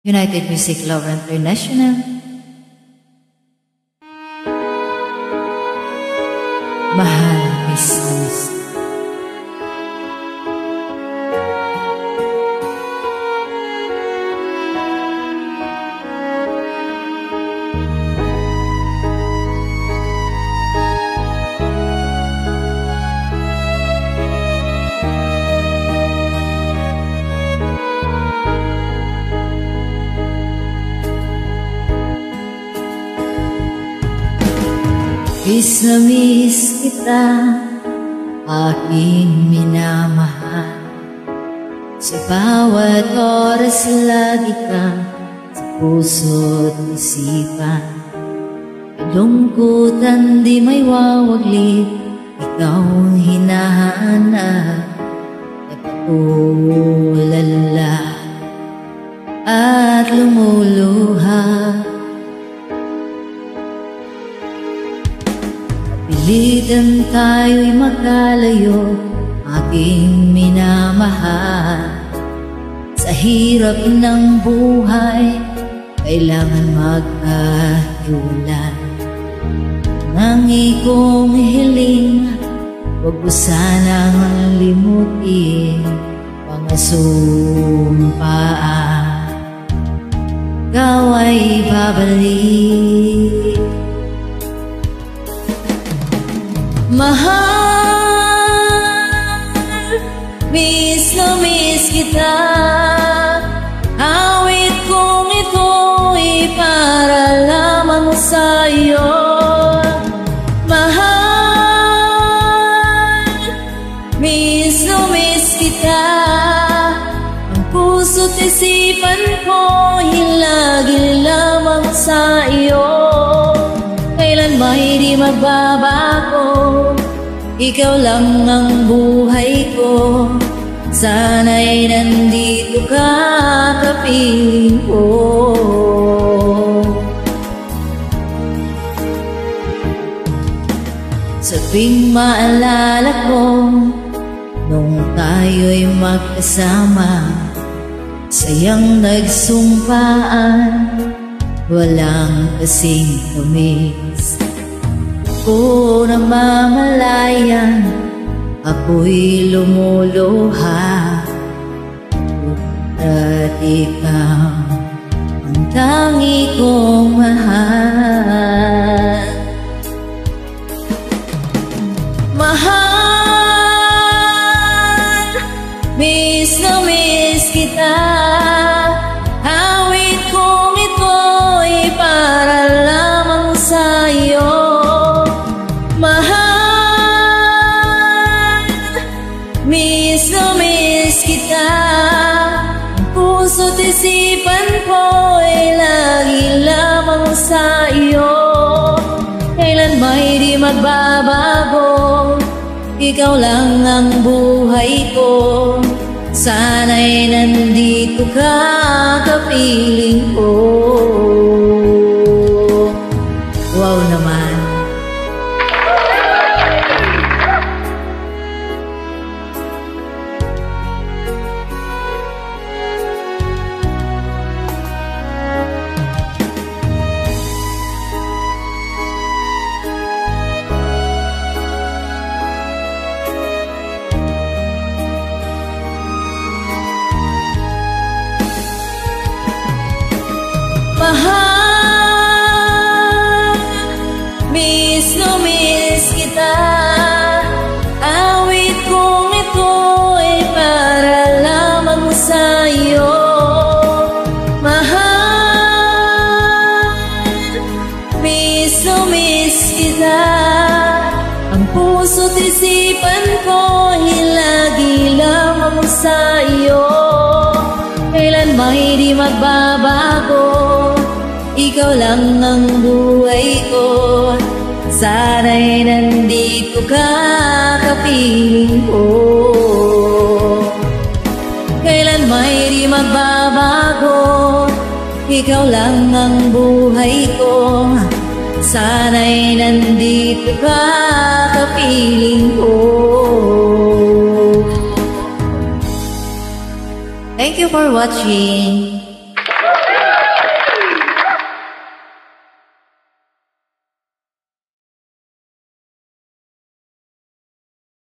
United Music Lover International. Mahal, Miss. Miss na miss kita, aking minamahal. Sa bawat oras lagi ka sa puso't isipan. Kalungkutan di may wawaglit, ikaw ang hinahanap. Nagtulala at lumuluha. Pilitan tayo'y magkalayo, aking minamahal. Sa hirap ng buhay, kailangan magkahiwalay. Nangi kong hiling, huwag mo sanang limutin mga sumpaan. Ikaw ay babalik. Mahal, miss na miss kita. Awit kong ito'y para lamang sa'yo. Mahal, miss na miss kita. Ang puso't isipan ko'y lagi lamang sa iyo. Kailan may di magbabago, ikaw lang ang buhay ko. Sana'y nandito ka, kapiling ko. Sa tuwing maalala ko, nung tayo'y magkasama, sayang nagsumpaan, walang kasing tumis. Ako namamalayan, ako'y lumuluha. At ikaw ang tangi kong mahal. Mahal, miss na miss kita. Awit kong ito'y para lamang sa'yo. Mahal, miss na miss kita. Ang puso't isipan ko'y lagi lamang sa iyo. Kailan may di magbabago, ikaw lang ang buhay ko. Sana'y nandito ka, kapiling ko. Wow naman. Mahal, miss na miss kita. Awit kong ito'y para lamang sa'yo. Mahal, miss na miss kita. Ang puso't isipan ko'y lagi lamang sa'yo. Kailan may di magbabago, ikaw lang ang buhay ko. Sana'y nandito ka, kapiling ko. Kailan may di magbabago, ikaw lang ang buhay ko. Sana'y nandito ka, kapiling ko. Thank you for watching.